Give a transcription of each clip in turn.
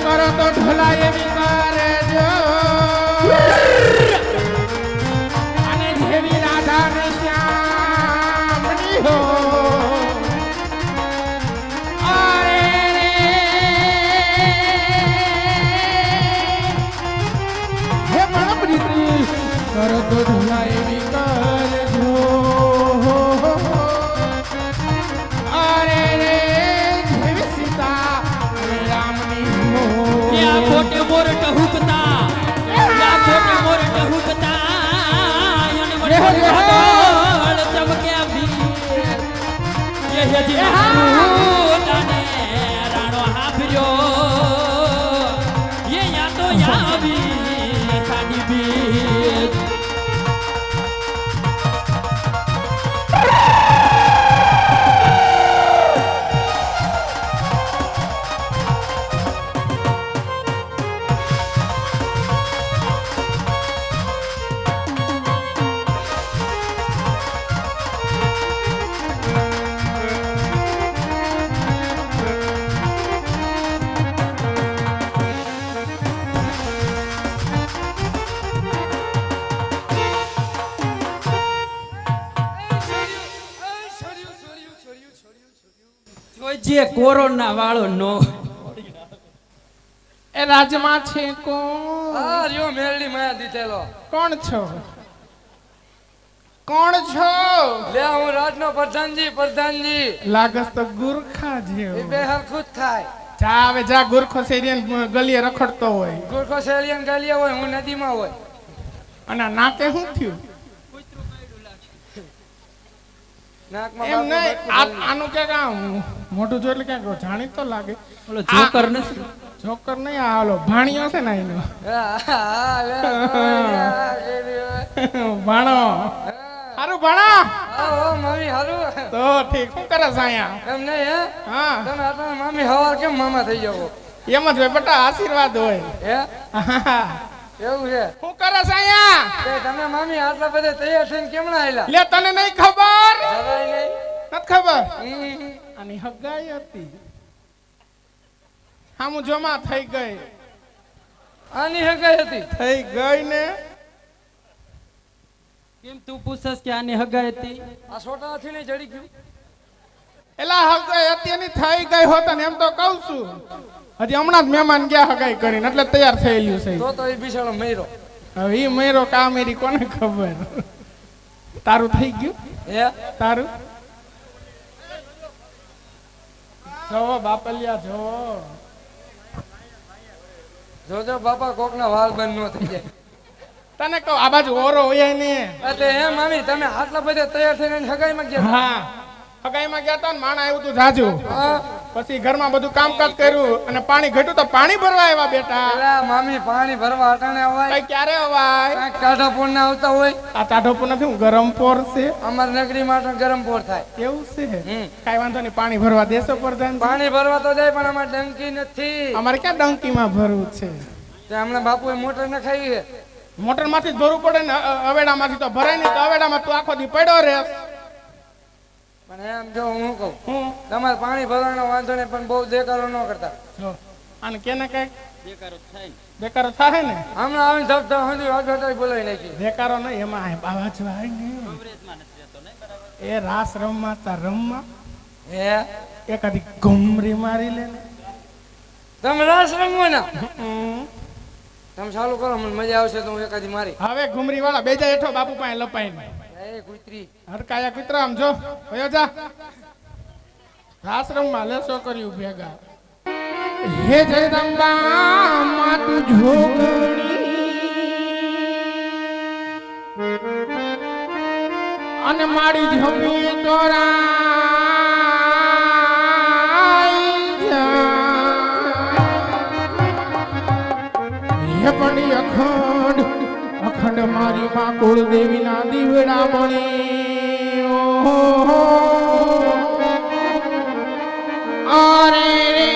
કરો તો ઢોલાય વિકારે જો અને જેવી રાધા ને શ્યામની હો અરે હે મન પ્રીતિ કરો તો ઢોલાય વિકારે જો खोटे मोर टहुकता या खोटे मोर टहुकता यन बड़े बड़ चमके अभी ये जी दाने राणो हाफियो ये या तो या भी साडी बीच જોઈજે કોરોના વાળો નો એ રાજમાં છે કોણ આ રહ્યો મેરડી માયા દીધેલો કોણ છો કોણ છો લે હું રાજનો પ્રધાનજી લાગસ તો ગુરખા એ જેવો બે હરખું જ થાય જા હવે જા ગુરખો સેરિયન ગલીએ રખડતો હોય ગુરખો શેલિયન ગાલિયા હોય હું નદીમાં હોય અને આ નાકે શું થયું નાકમાં એમ બાપનું નહીં બટકું આનું કે કામ મોટું જો એટલે ક્યાંક જાણી તો લાગે ઓલો જોકર નથી જોકર નહીં આ ઓલો ભાણિયો છે ને એનો હા, લે, આ કેરી હોય. ભાણો હા. હારું ભાણો ઓ મમ્મી હારું તો ઠીક શું કરે છે અહીંયા એમ નહીં હે હા તમે આટલા મામી હવાર કેમ મામા થઈ જાવ એમ જ હોય બેટા આશીર્વાદ હોય હે હા. એવું છે શું કરે છે અહીંયા તે તમે મામી આટલા બધા તૈયાર થઈને કેમણા આયલા લે તને નહીં ખબર જરાય નહીં નથી ખબર હમ. આની હગાઈ હતી હામું જમા થઈ ગઈ આની હગાઈ હતી થઈ ગઈ ને કેમ તું પૂછસ કે આને હગાઈ હતી આ છોટાથી નહીં જડી ગયું એલા હગાઈ હતી એની થઈ ગઈ હોત ને એમ તો કહું છું હજી હમણાં જ મહેમાન ગયા હગાઈ કરીને એટલે તૈયાર થયેલું છે તો એ બિચારો મયરો હવે ઈ મેરો કામેરી કોને ખબર તારું થઈ ગયું હે તારું જોવો બાપલિયા જોવો જોજો બાપા કોકના વાળ બંધ નો થઈ જાય તને કહું આ બાજુ ઓરો હોય ને એટલે હે મામી તમે આટલા બધા તૈયાર થઈને હગાઈમાં ગયા હા હગાઈમાં ગયા તા ને માણા આવ્યું તું જાજુ હા પછી ઘરમાં બધું કામકાજ કર્યું અને પાણી ઘટ્યું તો પાણી ભરવા આવ્યા બેટા એલા મામી પાણી ભરવા અટાણે અવાય કઈ ક્યારે અવાય કાંઈક કાઢા પોર ના આવતા હોય આ ટાઢોપુર નથી હું ગરમ પોર છે અમાર નગરી માટે ગરમ પોર થાય એવું છે હમ. કઈ વાંધો નહીં પાણી ભરવા દેશો પ્રધાન પાણી ભરવા તો જાય પણ અમારે ડંકી નથી અમારે ક્યાં ડંકીમાં ભરવું છે તે હમણાં બાપુએ મોટર નખાવી છે મોટર માંથી જ ભરવું પડે ને અવેડા માંથી તો ભરાય નહીં તો અવેડામાં તું આખો દી પડ્યો રે પણ એમ જો હું કહું હું તમારે પાણી ભરવાનો વાંધો નહીં પણ બહુ દેકારો ન કરતા જો આને કેને કઈ બેકારો થાય ને બેકારો થાય ને હમણાં આવીને ધબ ધબ હંધી વાગોટાઈ બોલાવી નાખી બેકારો નહીં એમાં બાવા જવાય ને અંગ્રેજમાં નથી રહેતો ને એ રાસ રમવા તા રમવા હે એકાદી ઘુમરી મારી લે ને તમે રાસ રમવો ને હમ. તમે ચાલુ કરો મને મજા આવશે તો હું એકાદી મારી હવે ઘુમરી વાળા બેજા હેઠો બાપુ પાસે લપાઈને એ કુતરી હરકાયા કૂતરા આમ જો ભયો જા આશ્રમમાં લેસો કર્યું ભેગા હે જગદંબા માતું જોગણી અને મારી જમી તોરાઈ જા હે પણ અખંડ અખંડ મારી માં કુળદેવી ના દીવડા બને અરે રે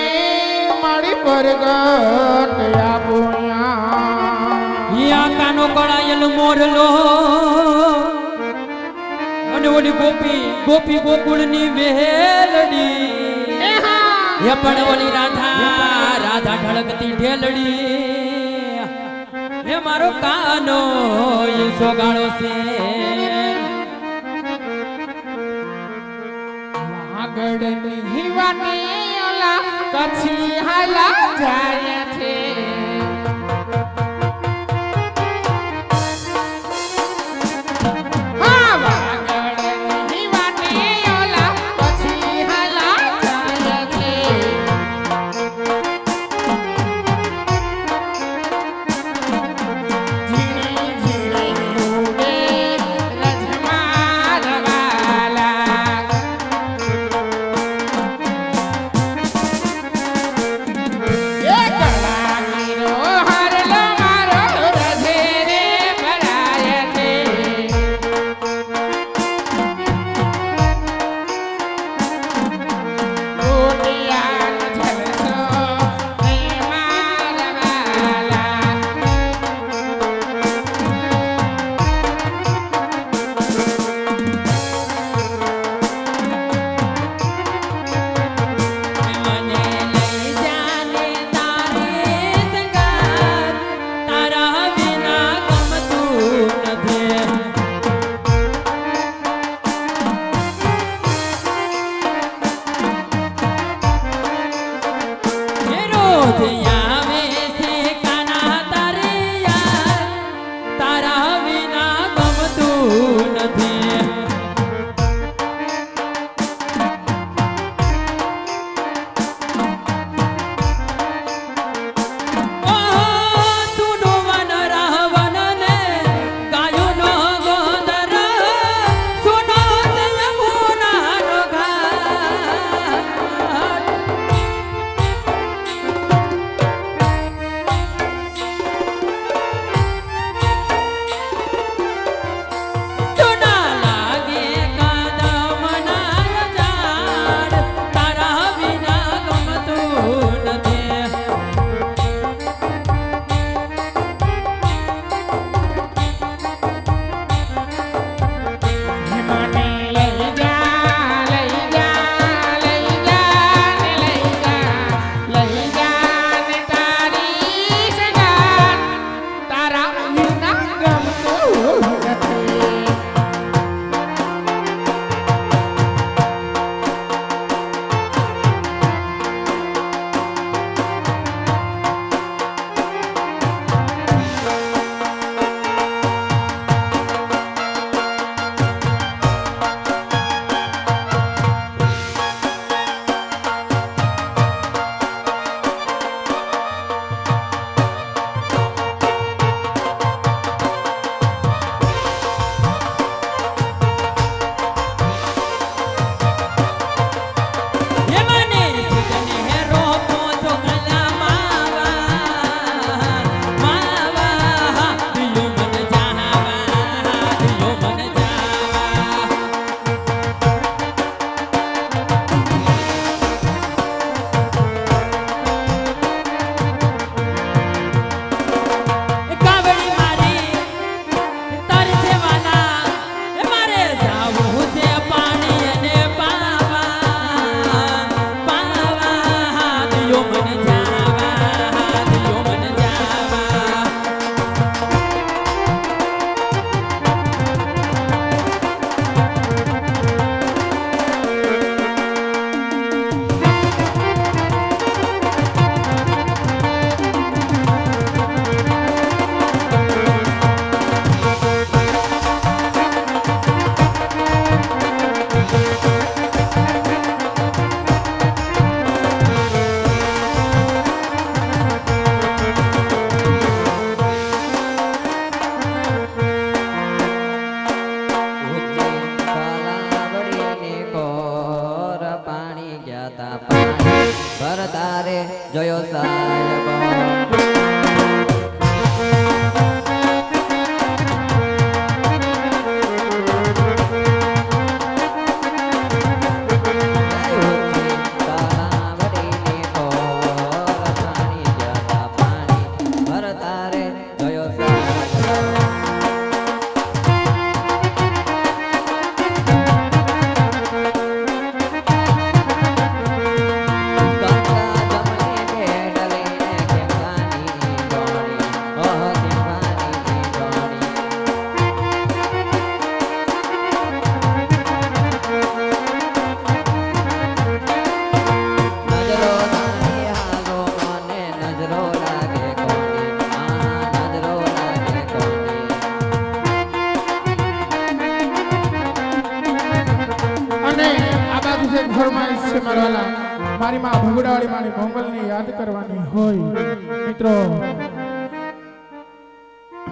મારી પરગટ યા કાનો કળાયેલ મોરલો અને ઓલી ગોપી ગોકુળની વેલડી એ પણ ઓલી રાધા ઢળકતી ઢેલડી એ મારો કાનો એ સોગાળો છે આગળ નિવાને ઓલા કછી હાલા જાય છે હા આગળ નિવાને ઓલા કછી હાલા જાય છે ઝીણી ઝીણી ઉડે રજમાં રવાલા એ કળા જતા પાણી ભરતા રે જોયો સાહેબ ફરમાઈશ છે મારા વાલા મારી માં ભગડાવાળી મારી મોંગલને યાદ કરવાની હોય મિત્રો